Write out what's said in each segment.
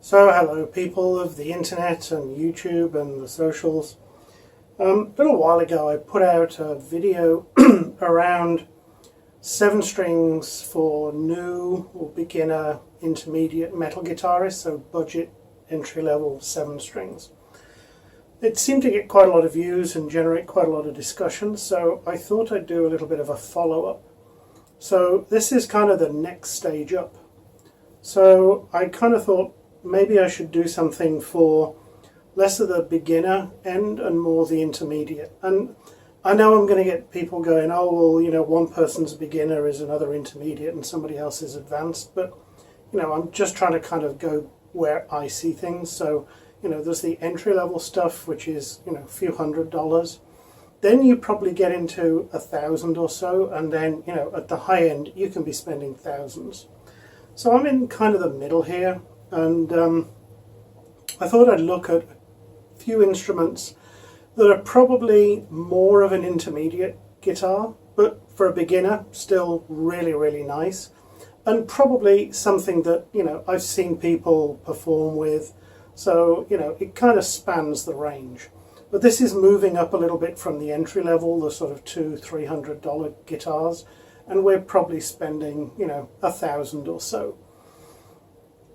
So hello people of the internet and YouTube and the socials. A little while ago I put out a video around 7 strings for new or beginner intermediate metal guitarists, so budget entry level 7 strings. It seemed to get quite a lot of views and generate quite a lot of discussion, so I thought I'd do a little bit of a follow-up. So this is kind of the next stage up. So I kind of thought maybe I should do something for less of the beginner end and more the intermediate. And I know I'm going to get people going, oh, well, you know, one person's a beginner is another intermediate and somebody else is advanced. But, you know, I'm just trying to kind of go where I see things. So, you know, there's the entry level stuff, which is, you know, a few $100s. Then you probably get into 1,000 or so. And then, you know, at the high end, you can be spending thousands. So I'm in kind of the middle here. And I thought I'd look at a few instruments that are probably more of an intermediate guitar, but for a beginner, still really, really nice. And probably something that, you know, I've seen people perform with. So, you know, it kind of spans the range. But this is moving up a little bit from the entry level, the sort of $200-300 guitars. And we're probably spending, you know, 1,000 or so.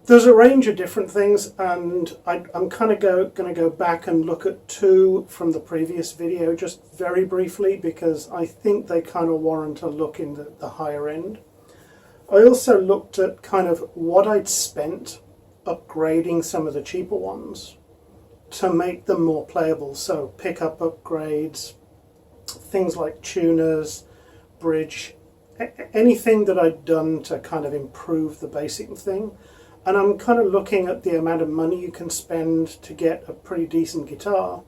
There's a range of different things, and I'm kind of going to go back and look at 2 from the previous video just very briefly, because I think they kind of warrant a look in the higher end. I also looked at kind of what I'd spent upgrading some of the cheaper ones to make them more playable. So pickup upgrades, things like tuners, bridge, anything that I'd done to kind of improve the basic thing. And I'm kind of looking at the amount of money you can spend to get a pretty decent guitar.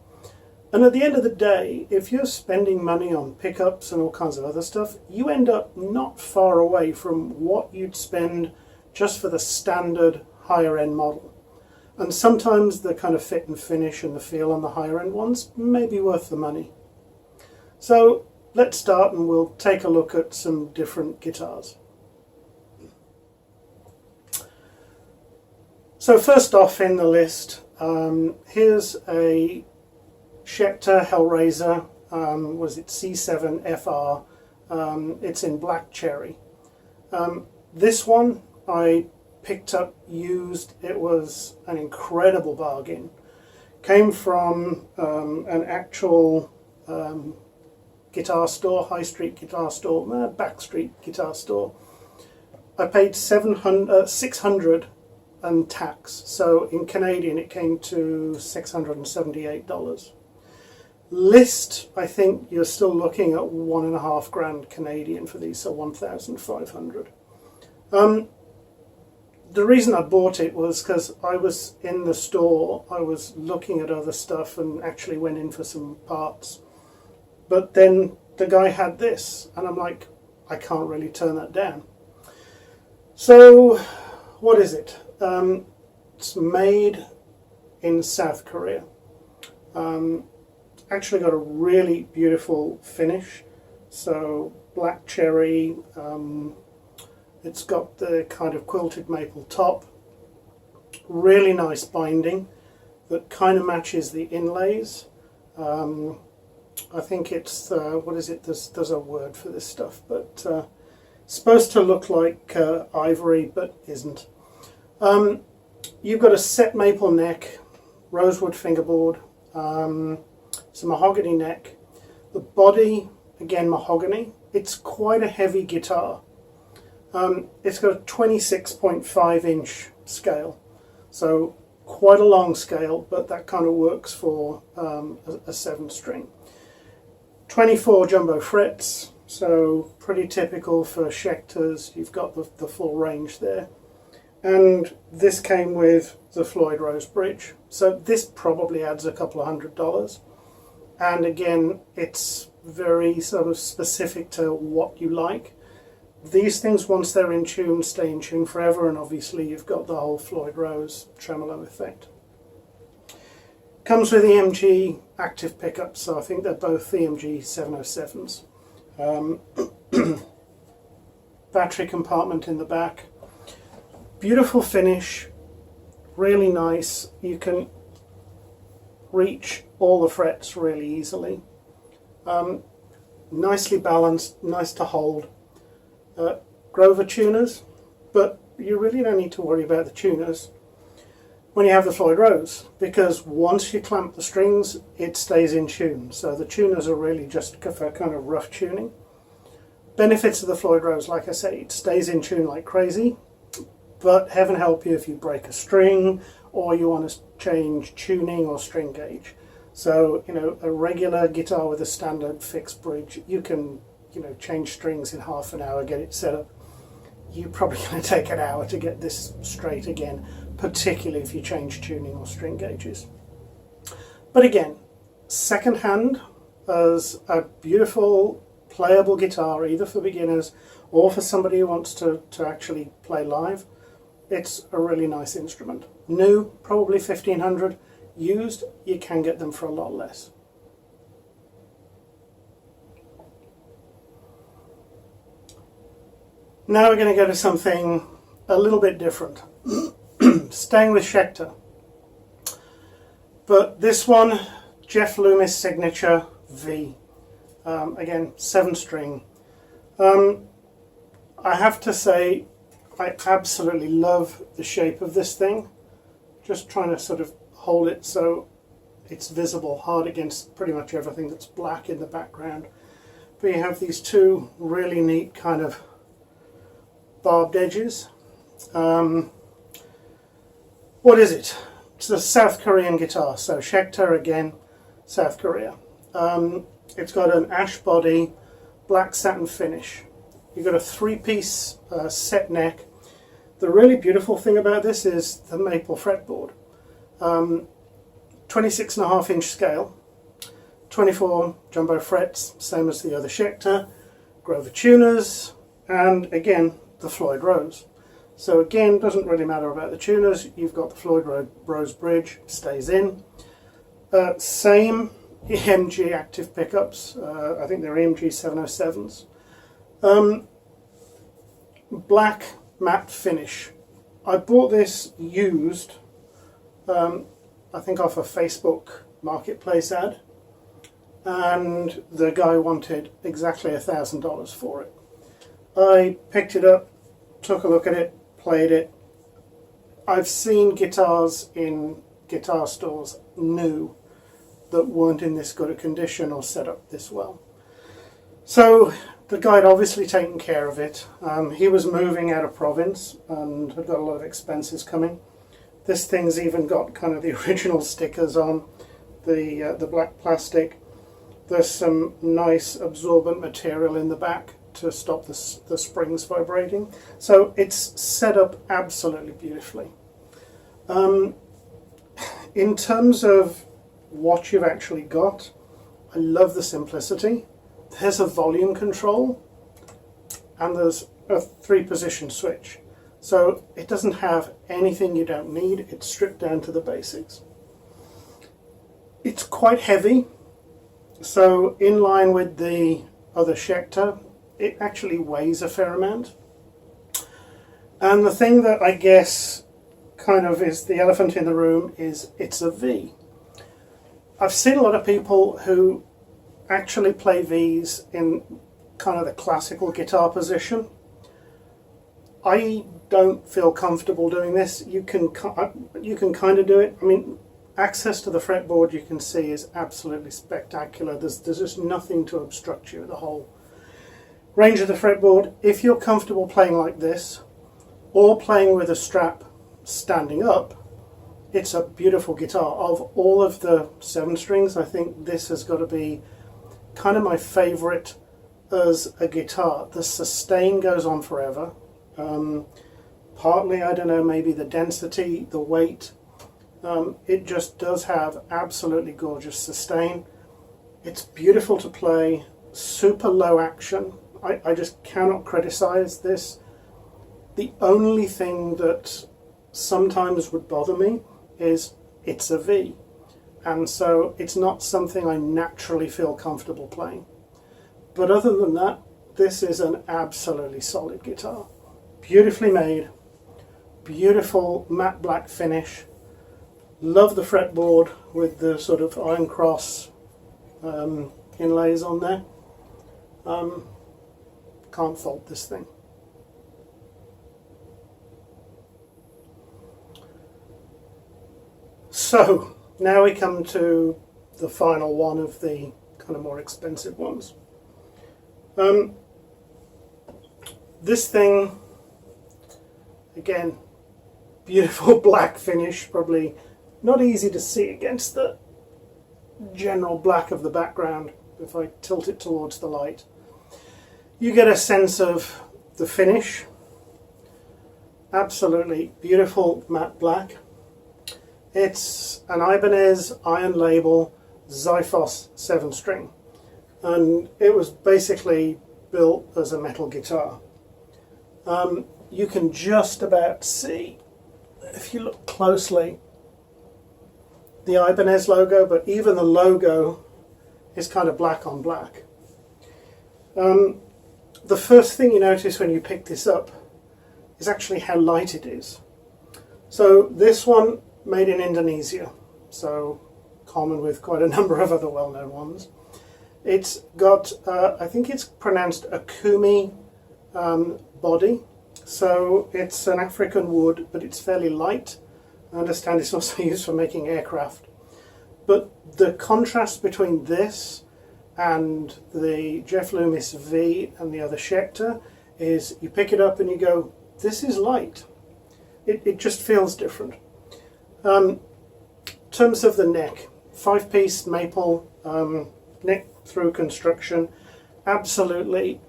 And at the end of the day, if you're spending money on pickups and all kinds of other stuff, you end up not far away from what you'd spend just for the standard higher end model. And sometimes the kind of fit and finish and the feel on the higher end ones may be worth the money. So let's start and we'll take a look at some different guitars. So first off in the list, here's a Schecter Hellraiser, was it C7FR, it's in black cherry. This one I picked up used, it was an incredible bargain. Came from an actual guitar store, high street guitar store, back street guitar store. I paid $600 and tax, so in Canadian it came to $678. List, I think you're still looking at $1.5 grand Canadian for these, so 1,500. The reason I bought it was because I was in the store, I was looking at other stuff and actually went in for some parts. But then the guy had this, and I'm like, I can't really turn that down. So, what is it? It's made in South Korea. It's actually got a really beautiful finish. So black cherry, it's got the kind of quilted maple top. Really nice binding that kind of matches the inlays. I think it's, what is it, there's a word for this stuff, but it's supposed to look like ivory, but isn't. You've got a set maple neck, rosewood fingerboard, it's a mahogany neck. The body, again mahogany. It's quite a heavy guitar. It's got a 26.5 inch scale, so quite a long scale, but that kind of works for a 7 string. 24 jumbo frets, so pretty typical for Schecters. You've got the full range there. And this came with the Floyd Rose bridge. So this probably adds a couple of $100. And again, it's very sort of specific to what you like. These things, once they're in tune, stay in tune forever. And obviously you've got the whole Floyd Rose tremolo effect. Comes with EMG Active Pickups. So I think they're both EMG 707s. Battery compartment in the back. Beautiful finish, really nice. You can reach all the frets really easily. Nicely balanced, nice to hold. Grover tuners, but you really don't need to worry about the tuners when you have the Floyd Rose, because once you clamp the strings, it stays in tune. So the tuners are really just for kind of rough tuning. Benefits of the Floyd Rose, like I say, it stays in tune like crazy, but heaven help you if you break a string or you want to change tuning or string gauge. So, you know, a regular guitar with a standard fixed bridge, you can, you know, change strings in half an hour, get it set up. You're probably going to take an hour to get this straight again, particularly if you change tuning or string gauges. But again, second hand as a beautiful playable guitar, either for beginners or for somebody who wants to actually play live. It's a really nice instrument. New, probably $1,500. Used, you can get them for a lot less. Now we're going to go to something a little bit different. Staying with Schecter. But this one, Jeff Loomis Signature V. Again, 7-string. I have to say, I absolutely love the shape of this thing. Just trying to sort of hold it so it's visible hard against pretty much everything that's black in the background. But you have these two really neat kind of barbed edges. What is it? It's a South Korean guitar. So Schecter, again, South Korea. It's got an ash body, black satin finish. You've got a 3-piece set neck. The really beautiful thing about this is the maple fretboard. 26.5-inch scale, 24 jumbo frets, same as the other Schecter, Grover tuners, and again the Floyd Rose. So again, doesn't really matter about the tuners. You've got the Floyd Rose bridge, stays in. Same EMG Active Pickups. I think they're EMG 707s. Black matte finish. I bought this used, I think off a Facebook Marketplace ad, and the guy wanted exactly $1,000 for it. I picked it up, took a look at it, played it. I've seen guitars in guitar stores new that weren't in this good a condition or set up this well. So the guy had obviously taken care of it. He was moving out of province and had got a lot of expenses coming. This thing's even got kind of the original stickers on, the black plastic. There's some nice absorbent material in the back to stop the springs vibrating. So it's set up absolutely beautifully. In terms of what you've actually got, I love the simplicity. There's a volume control and there's a 3-position switch. So it doesn't have anything you don't need. It's stripped down to the basics. It's quite heavy. So in line with the other Schecter, it actually weighs a fair amount. And the thing that I guess kind of is the elephant in the room is it's a V. I've seen a lot of people who actually play Vs in kind of the classical guitar position. I don't feel comfortable doing this. You can kind of do it. I mean, access to the fretboard, you can see, is absolutely spectacular. There's just nothing to obstruct you. The whole range of the fretboard. If you're comfortable playing like this, or playing with a strap standing up, it's a beautiful guitar. Of all of the 7-strings, I think this has got to be kind of my favorite as a guitar. The sustain goes on forever. Partly, I don't know, maybe the density, the weight. It just does have absolutely gorgeous sustain. It's beautiful to play, super low action. I just cannot criticize this. The only thing that sometimes would bother me is it's a V, and so it's not something I naturally feel comfortable playing. But other than that, this is an absolutely solid guitar. Beautifully made, beautiful matte black finish. Love the fretboard with the sort of iron cross inlays on there. Can't fault this thing. So now we come to the final one of the kind of more expensive ones. This thing, again, beautiful black finish, probably not easy to see against the general black of the background. If I tilt it towards the light, you get a sense of the finish. Absolutely beautiful matte black. It's an Ibanez iron label Xiphos 7-string, and it was basically built as a metal guitar. You can just about see, if you look closely, the Ibanez logo, but even the logo is kind of black on black. The first thing you notice when you pick this up is actually how light it is. So this one, made in Indonesia, so common with quite a number of other well-known ones. It's got, I think it's pronounced a kumi body, so it's an African wood, but it's fairly light. I understand it's also used for making aircraft. But the contrast between this and the Jeff Loomis V and the other Schecter is you pick it up and you go, this is light. It just feels different. In terms of the neck, 5-piece maple neck through construction, absolutely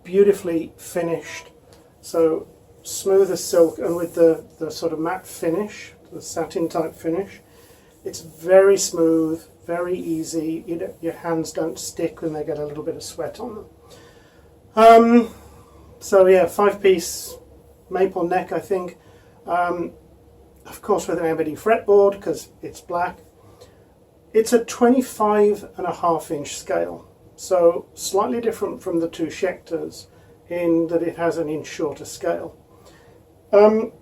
beautifully finished. So smooth as silk, and with the sort of matte finish, the satin type finish, it's very smooth, very easy. Your hands don't stick when they get a little bit of sweat on them. So yeah, 5-piece maple neck, I think. Of course with an ebony fretboard because it's black. It's a 25.5-inch scale, so slightly different from the two Schecters in that it has an inch shorter scale. When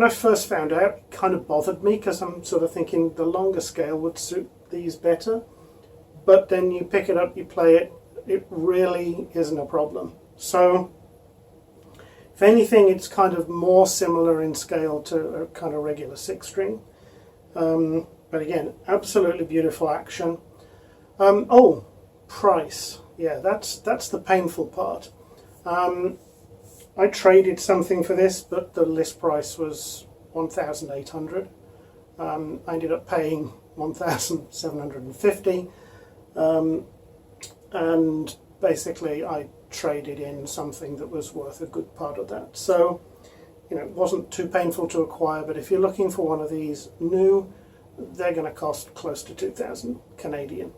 I first found out, it kind of bothered me because I'm sort of thinking the longer scale would suit these better, but then you pick it up, you play it, it really isn't a problem. So if anything, it's kind of more similar in scale to a kind of regular 6-string. But again, absolutely beautiful action. Oh, price. Yeah, that's the painful part. I traded something for this, but the list price was $1,800. I ended up paying $1,750, and basically I traded in something that was worth a good part of that. So, you know, it wasn't too painful to acquire, but if you're looking for one of these new, they're going to cost close to 2,000 Canadian.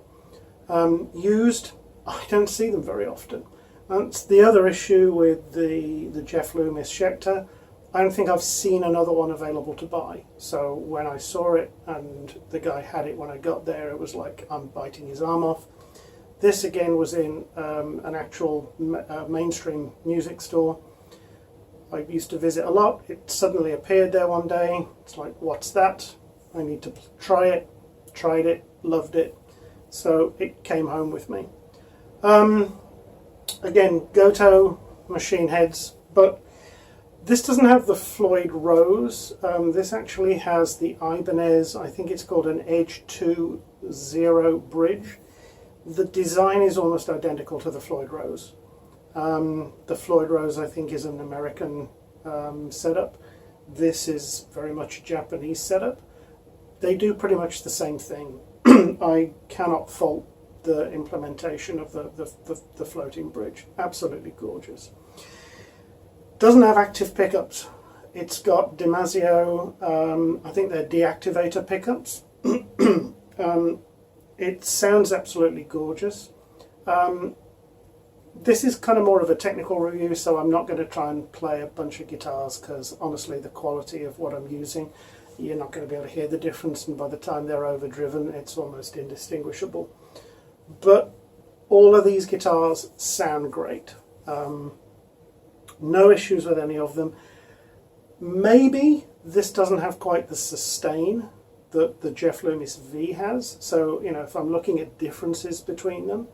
Used, I don't see them very often. That's the other issue with the Jeff Loomis Schecter. I don't think I've seen another one available to buy. So when I saw it and the guy had it when I got there, it was like I'm biting his arm off. This again was in an actual mainstream music store. I used to visit a lot. It suddenly appeared there one day. It's like, what's that? I need to try it. Tried it, loved it. So it came home with me. Again, Goto machine heads, but this doesn't have the Floyd Rose. This actually has the Ibanez, I think it's called an Edge 2 Zero bridge. The design is almost identical to the Floyd Rose. The Floyd Rose, I think, is an American setup. This is very much a Japanese setup. They do pretty much the same thing. I cannot fault the implementation of the floating bridge. Absolutely gorgeous. Doesn't have active pickups. It's got DiMaggio, I think they're deactivator pickups. It sounds absolutely gorgeous. This is kind of more of a technical review, so I'm not going to try and play a bunch of guitars because honestly the quality of what I'm using, you're not going to be able to hear the difference, and by the time they're overdriven it's almost indistinguishable. But all of these guitars sound great. No issues with any of them. Maybe this doesn't have quite the sustain that the Jeff Loomis V has. So, you know, if I'm looking at differences between them,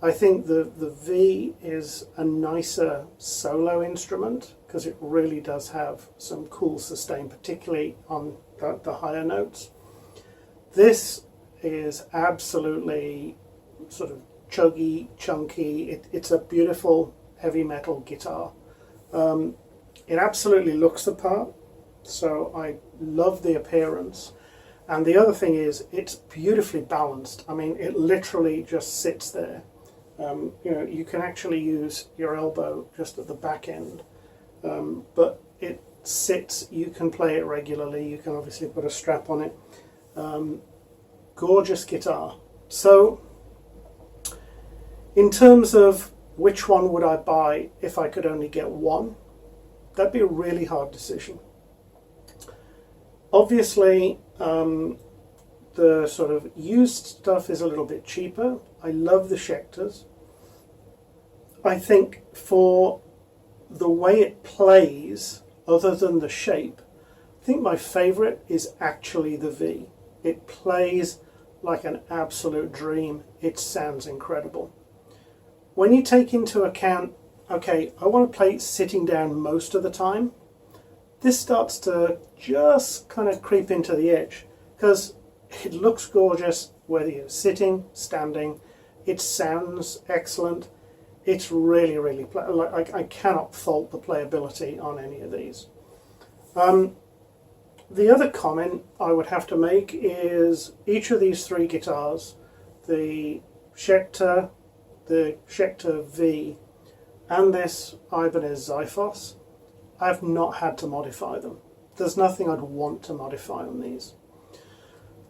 I think the V is a nicer solo instrument because it really does have some cool sustain, particularly on the higher notes. This is absolutely sort of chuggy, chunky. It's a beautiful heavy metal guitar. It absolutely looks the part, so I love the appearance. And the other thing is, it's beautifully balanced. I mean, it literally just sits there. You know, you can actually use your elbow just at the back end, but it sits. You can play it regularly. You can obviously put a strap on it. Gorgeous guitar. So, in terms of which one would I buy if I could only get one, that'd be a really hard decision. Obviously, the sort of used stuff is a little bit cheaper. I love the Schecters. I think for the way it plays, other than the shape, I think my favourite is actually the V. It plays like an absolute dream. It sounds incredible. When you take into account, okay, I want to play sitting down most of the time, this starts to just kind of creep into the edge because it looks gorgeous whether you're sitting, standing. It sounds excellent. It's really, really, I cannot fault the playability on any of these. The other comment I would have to make is each of these three guitars, the Schecter, the Schecter V, and this Ibanez Xiphos, I've not had to modify them. There's nothing I'd want to modify on these.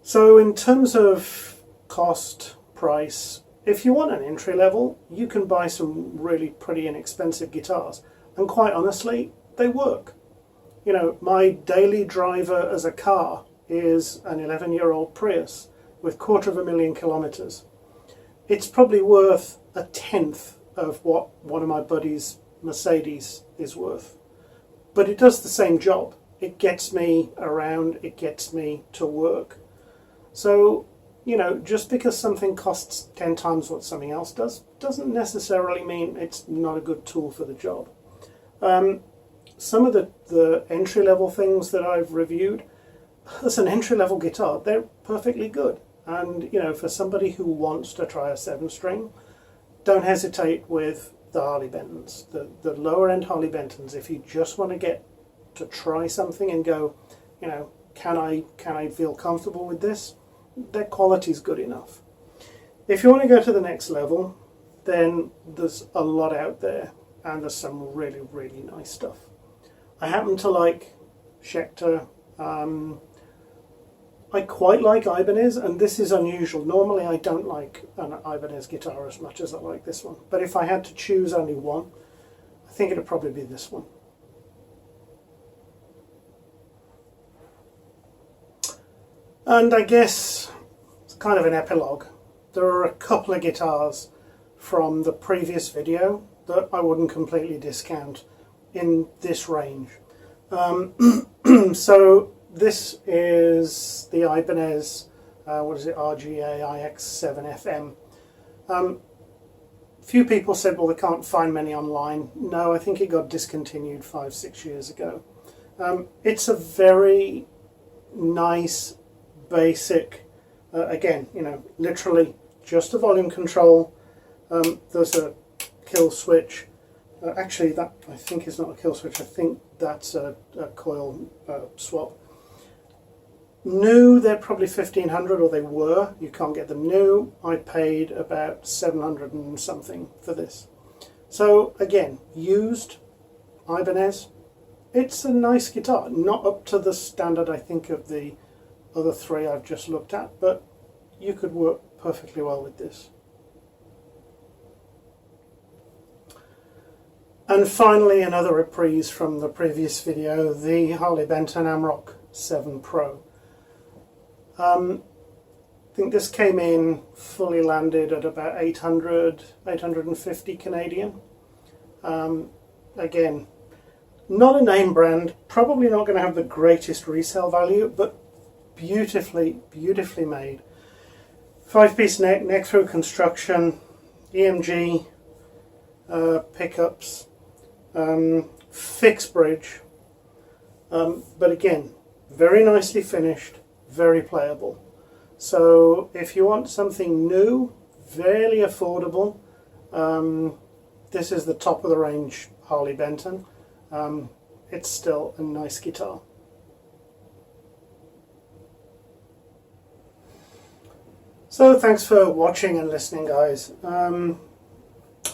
So in terms of cost, price, if you want an entry level, you can buy some really pretty inexpensive guitars. And quite honestly, they work. You know, my daily driver as a car is an 11-year-old Prius with 250,000 kilometers. It's probably worth a tenth of what one of my buddies' Mercedes is worth. But it does the same job. It gets me around, it gets me to work. So, you know, just because something costs 10 times what something else does, doesn't necessarily mean it's not a good tool for the job. Some of the entry-level things that I've reviewed, as an entry-level guitar, they're perfectly good. And, you know, for somebody who wants to try a 7-string, don't hesitate with the Harley Bentons. The lower-end Harley Bentons, if you just want to get to try something and go, you know, can I feel comfortable with this? Their quality's good enough. If you want to go to the next level, then there's a lot out there, and there's some really, really nice stuff. I happen to like Schecter. I quite like Ibanez, and this is unusual. Normally I don't like an Ibanez guitar as much as I like this one. But if I had to choose only one, I think it'd probably be this one. And I guess it's kind of an epilogue. There are a couple of guitars from the previous video that I wouldn't completely discount in this range. So this is the Ibanez, RGAIX7FM. Few people said, well, they can't find many online. No, I think it got discontinued 5-6 years ago. It's a very nice, basic, again, you know, literally just a volume control. There's a kill switch. Actually, that I think is not a kill switch. I think that's a coil swap. New, they're probably 1,500, or they were. You can't get them new. I paid about 700 and something for this. So again, used Ibanez. It's a nice guitar. Not up to the standard, I think, of the other three I've just looked at, but you could work perfectly well with this. And finally, another reprise from the previous video, the Harley Benton Amrock 7 Pro. I think this came in fully landed at about 850 Canadian. Again, not a name brand, probably not going to have the greatest resale value, but beautifully made. 5-piece neck through construction, EMG pickups, fixed bridge, but again, very nicely finished, very playable. So if you want something new, fairly affordable, this is the top of the range Harley Benton. It's still a nice guitar. So thanks for watching and listening, guys. I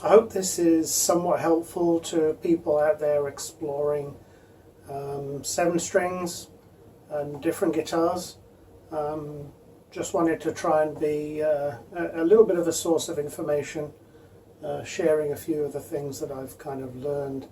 hope this is somewhat helpful to people out there exploring 7 strings and different guitars. Just wanted to try and be a little bit of a source of information, sharing a few of the things that I've kind of learned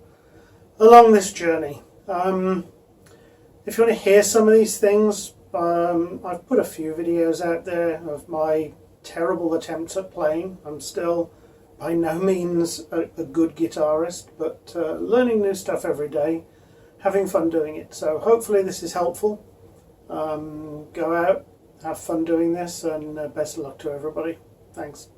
along this journey. If you want to hear some of these things, I've put a few videos out there of my terrible attempts at playing. I'm still by no means a good guitarist, but learning new stuff every day, having fun doing it. So hopefully this is helpful. Go out, have fun doing this, and best of luck to everybody. Thanks.